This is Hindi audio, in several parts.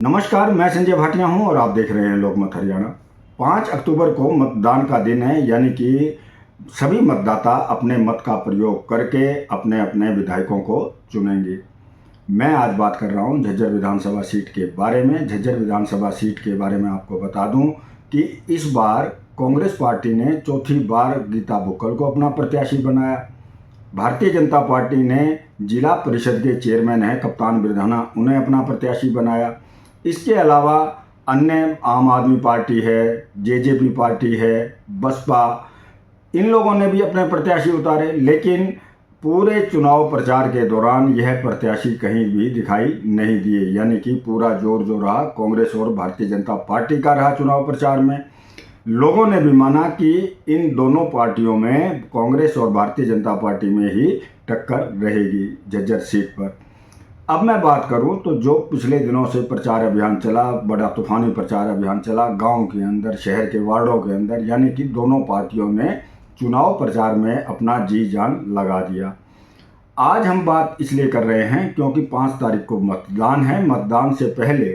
नमस्कार, मैं संजय भाटिया हूं और आप देख रहे हैं लोकमत हरियाणा। 5 अक्टूबर को मतदान का दिन है, यानी कि सभी मतदाता अपने मत का प्रयोग करके अपने अपने विधायकों को चुनेंगे। मैं आज बात कर रहा हूं झज्जर विधानसभा सीट के बारे में। झज्जर विधानसभा सीट के बारे में आपको बता दूं कि इस बार कांग्रेस पार्टी ने चौथी बार गीता बुक्कल को अपना प्रत्याशी बनाया। भारतीय जनता पार्टी ने जिला परिषद के चेयरमैन हैं कप्तान बिरधाना, उन्हें अपना प्रत्याशी बनाया। इसके अलावा अन्य आम आदमी पार्टी है, जेजेपी पार्टी है, बसपा, इन लोगों ने भी अपने प्रत्याशी उतारे, लेकिन पूरे चुनाव प्रचार के दौरान यह प्रत्याशी कहीं भी दिखाई नहीं दिए। यानी कि पूरा जोर जो रहा कांग्रेस और भारतीय जनता पार्टी का रहा चुनाव प्रचार में। लोगों ने भी माना कि इन दोनों पार्टियों में, कांग्रेस और भारतीय जनता पार्टी में ही टक्कर रहेगी झज्जर सीट पर। अब मैं बात करूं तो जो पिछले दिनों से प्रचार अभियान चला, बड़ा तूफानी प्रचार अभियान चला गांव के अंदर, शहर के वार्डों के अंदर, यानी कि दोनों पार्टियों ने चुनाव प्रचार में अपना जी जान लगा दिया। आज हम बात इसलिए कर रहे हैं क्योंकि 5 तारीख को मतदान है। मतदान से पहले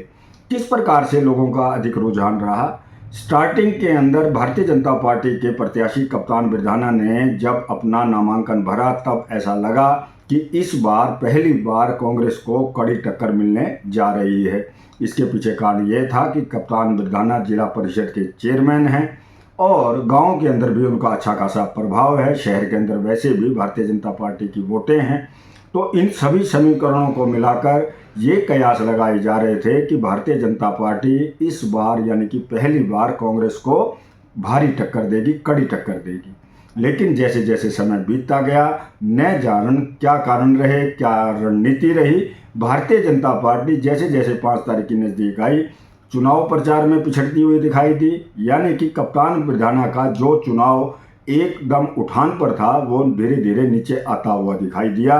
किस प्रकार से लोगों का अधिक रुझान रहा। स्टार्टिंग के अंदर भारतीय जनता पार्टी के प्रत्याशी कप्तान बिरधाना ने जब अपना नामांकन भरा, तब ऐसा लगा कि इस बार पहली बार कांग्रेस को कड़ी टक्कर मिलने जा रही है। इसके पीछे कारण यह था कि कप्तान बिरधाना जिला परिषद के चेयरमैन हैं और गांव के अंदर भी उनका अच्छा खासा प्रभाव है। शहर के अंदर वैसे भी भारतीय जनता पार्टी की वोटें हैं। तो इन सभी समीकरणों को मिलाकर ये कयास लगाए जा रहे थे कि भारतीय जनता पार्टी इस बार, यानी कि पहली बार, कांग्रेस को भारी टक्कर देगी, कड़ी टक्कर देगी। लेकिन जैसे जैसे समय बीतता गया, न जाने क्या कारण रहे, क्या रणनीति रही, भारतीय जनता पार्टी जैसे जैसे 5 तारीख की नज़दीक आई, चुनाव प्रचार में पिछड़ती हुई दिखाई दी। यानी कि कप्तान बिरधाना का जो चुनाव एकदम उठान पर था, वो धीरे धीरे नीचे आता हुआ दिखाई दिया।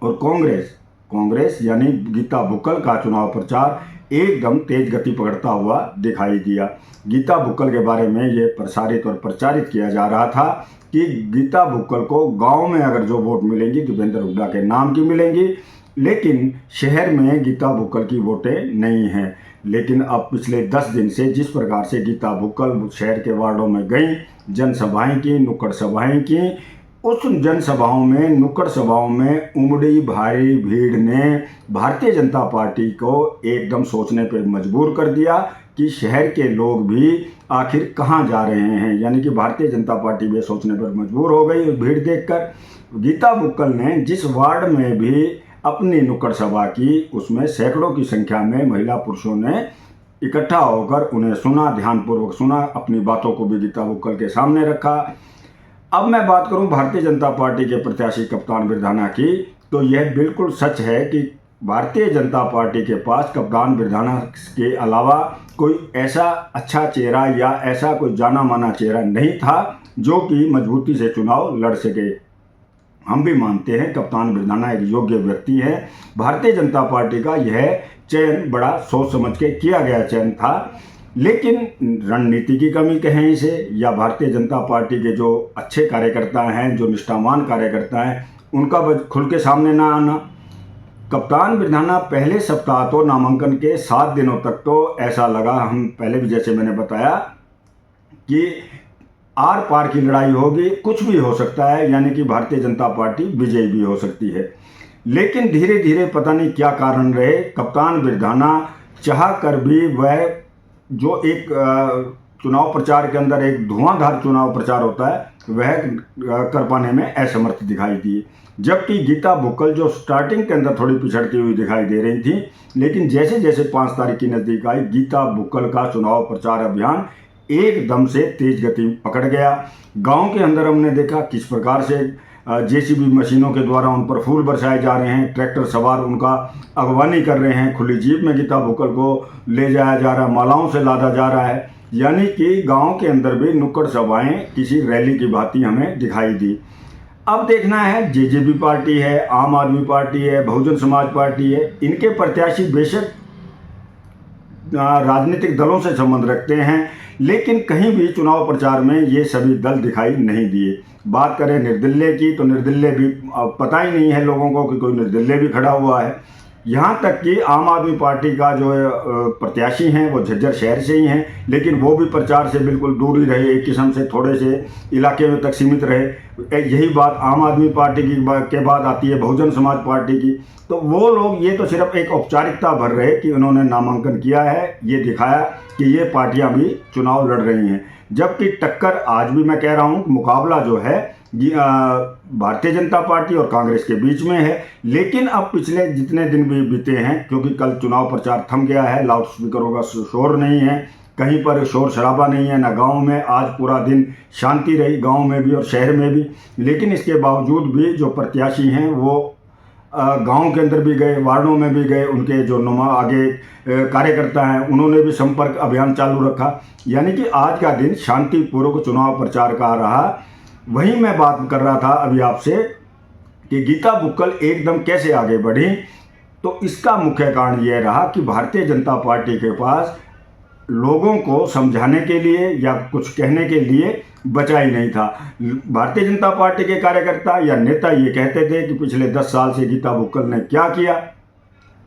और कांग्रेस यानी गीता बुक्कल का चुनाव प्रचार एकदम तेज गति पकड़ता हुआ दिखाई दिया। गीता बुक्कल के बारे में ये प्रसारित और प्रचारित किया जा रहा था कि गीता बुक्कल को गांव में अगर जो वोट मिलेंगी दीपेंद्र हुड्डा के नाम की मिलेंगी, लेकिन शहर में गीता बुक्कल की वोटें नहीं हैं। लेकिन अब पिछले 10 दिन से जिस प्रकार से गीता बुक्कल शहर के वार्डों में गई, जनसभाएं की, नुक्कड़ सभाएं की, उस जनसभाओं में, नुक्कड़ सभाओं में उमड़ी भारी भीड़ ने भारतीय जनता पार्टी को एकदम सोचने पर मजबूर कर दिया कि शहर के लोग भी आखिर कहां जा रहे हैं। यानी कि भारतीय जनता पार्टी भी सोचने पर मजबूर हो गई भीड़ देखकर। गीता बुक्कल ने जिस वार्ड में भी अपनी नुक्कड़ सभा की, उसमें सैकड़ों की संख्या में महिला पुरुषों ने इकट्ठा होकर उन्हें सुना, ध्यानपूर्वक सुना, अपनी बातों को भी गीता बुक्कल के सामने रखा। अब मैं बात करूं भारतीय जनता पार्टी के प्रत्याशी कप्तान बिरधाना की, तो यह बिल्कुल सच है कि भारतीय जनता पार्टी के पास कप्तान बिरधाना के अलावा कोई ऐसा अच्छा चेहरा या ऐसा कोई जाना माना चेहरा नहीं था जो कि मजबूती से चुनाव लड़ सके। हम भी मानते हैं कप्तान बिरधाना एक योग्य व्यक्ति है। भारतीय जनता पार्टी का यह चयन बड़ा सोच समझ के किया गया चयन था, लेकिन रणनीति की कमी कहें इसे, या भारतीय जनता पार्टी के जो अच्छे कार्यकर्ता हैं, जो निष्ठावान कार्यकर्ता हैं, उनका खुल के सामने ना आना। कप्तान बिरधाना पहले सप्ताह तो नामांकन के 7 दिनों तक तो ऐसा लगा, हम पहले भी जैसे मैंने बताया, कि आर पार की लड़ाई होगी, कुछ भी हो सकता है, यानी कि भारतीय जनता पार्टी विजयी भी हो सकती है। लेकिन धीरे धीरे पता नहीं क्या कारण रहे, कप्तान बिरधाना चाह कर भी वह जो एक चुनाव प्रचार के अंदर एक धुआंधार चुनाव प्रचार होता है, वह कर पाने में असमर्थ दिखाई दिए। जबकि गीता बुक्कल जो स्टार्टिंग के अंदर थोड़ी पिछड़ती हुई दिखाई दे रही थी, लेकिन जैसे जैसे 5 तारीख की नज़दीक आई, गीता बुक्कल का चुनाव प्रचार अभियान एकदम से तेज गति पकड़ गया। गांव के अंदर हमने देखा किस प्रकार से जेसीबी मशीनों के द्वारा उन पर फूल बरसाए जा रहे हैं, ट्रैक्टर सवार उनका अगवानी कर रहे हैं, खुली जीप में गीता बुक्कल को ले जाया जा रहा है, मालाओं से लादा जा रहा है। यानी कि गांव के अंदर भी नुक्कड़ सभाएं किसी रैली की भांति हमें दिखाई दी। अब देखना है, जेजेपी पार्टी है, आम आदमी पार्टी है, बहुजन समाज पार्टी है, इनके प्रत्याशी बेशक राजनीतिक दलों से संबंध रखते हैं, लेकिन कहीं भी चुनाव प्रचार में ये सभी दल दिखाई नहीं दिए। बात करें निर्दलीय की, तो निर्दलीय भी पता ही नहीं है लोगों को कि कोई निर्दलीय भी खड़ा हुआ है। यहाँ तक कि आम आदमी पार्टी का जो प्रत्याशी हैं वो झज्जर शहर से ही हैं, लेकिन वो भी प्रचार से बिल्कुल दूर ही रहे, एक किस्म से थोड़े से इलाके में तक सीमित रहे। यही बात आम आदमी पार्टी के बाद आती है बहुजन समाज पार्टी की। तो वो लोग ये तो सिर्फ एक औपचारिकता भर रहे कि उन्होंने नामांकन किया है, ये दिखाया कि ये पार्टियां भी चुनाव लड़ रही हैं, जबकि टक्कर आज भी मैं कह रहा हूँ मुकाबला जो है भारतीय जनता पार्टी और कांग्रेस के बीच में है। लेकिन अब पिछले जितने दिन भी बीते हैं, क्योंकि कल चुनाव प्रचार थम गया है, लाउड स्पीकरों का शोर नहीं है, कहीं पर शोर शराबा नहीं है, ना गांव में। आज पूरा दिन शांति रही गांव में भी और शहर में भी। लेकिन इसके बावजूद भी जो प्रत्याशी हैं वो गांव के अंदर भी गए, वार्डों में भी गए, उनके जो आगे कार्यकर्ता हैं उन्होंने भी संपर्क अभियान चालू रखा। यानी कि आज का दिन शांतिपूर्वक चुनाव प्रचार का रहा। वहीं मैं बात कर रहा था अभी आपसे कि गीता बुक्कल एकदम कैसे आगे बढ़ी। तो इसका मुख्य कारण यह रहा कि भारतीय जनता पार्टी के पास लोगों को समझाने के लिए या कुछ कहने के लिए बचा ही नहीं था। भारतीय जनता पार्टी के कार्यकर्ता या नेता ये कहते थे कि पिछले 10 साल से गीता बुक्कल ने क्या किया।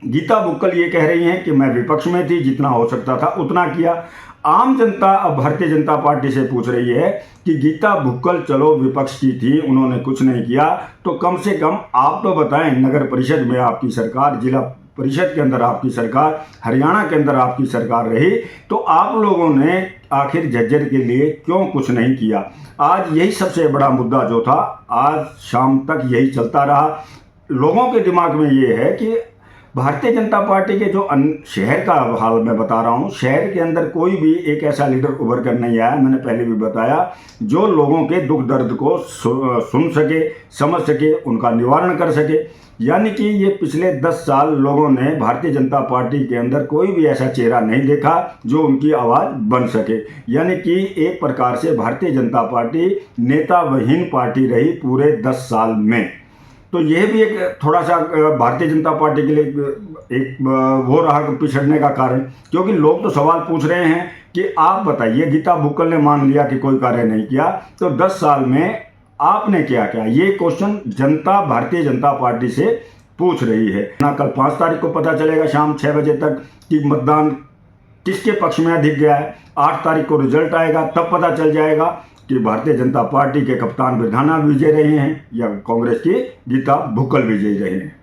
गीता बुक्कल ये कह रही हैं कि मैं विपक्ष में थी, जितना हो सकता था उतना किया। आम जनता अब भारतीय जनता पार्टी से पूछ रही है कि गीता बुक्कल चलो विपक्ष की थी, उन्होंने कुछ नहीं किया, तो कम से कम आप तो बताएं, नगर परिषद में आपकी सरकार, जिला परिषद के अंदर आपकी सरकार, हरियाणा के अंदर आपकी सरकार रही, तो आप लोगों ने आखिर झज्जर के लिए क्यों कुछ नहीं किया। आज यही सबसे बड़ा मुद्दा जो था, आज शाम तक यही चलता रहा। लोगों के दिमाग में ये है कि भारतीय जनता पार्टी के जो शहर का हाल मैं बता रहा हूँ, शहर के अंदर कोई भी एक ऐसा लीडर उभर कर नहीं आया, मैंने पहले भी बताया, जो लोगों के दुख दर्द को सुन सके, समझ सके, उनका निवारण कर सके। यानी कि ये पिछले 10 साल लोगों ने भारतीय जनता पार्टी के अंदर कोई भी ऐसा चेहरा नहीं देखा जो उनकी आवाज़ बन सके। यानी कि एक प्रकार से भारतीय जनता पार्टी नेता विहीन पार्टी रही पूरे 10 साल में। तो यह भी एक थोड़ा सा भारतीय जनता पार्टी के लिए एक वो रहा पिछड़ने का कारण, क्योंकि लोग तो सवाल पूछ रहे हैं कि आप बताइए, गीता बुक्कल ने मान लिया कि कोई कार्य नहीं किया, तो 10 साल में आपने क्या किया। ये क्वेश्चन जनता भारतीय जनता पार्टी से पूछ रही है ना। कल 5 तारीख को पता चलेगा शाम 6 बजे तक कि मतदान किसके पक्ष में अधिक गया है। 8 तारीख को रिजल्ट आएगा, तब पता चल जाएगा कि भारतीय जनता पार्टी के कप्तान बिरधाना विजय रहे हैं या कांग्रेस की गीता बुक्कल विजय रहे हैं।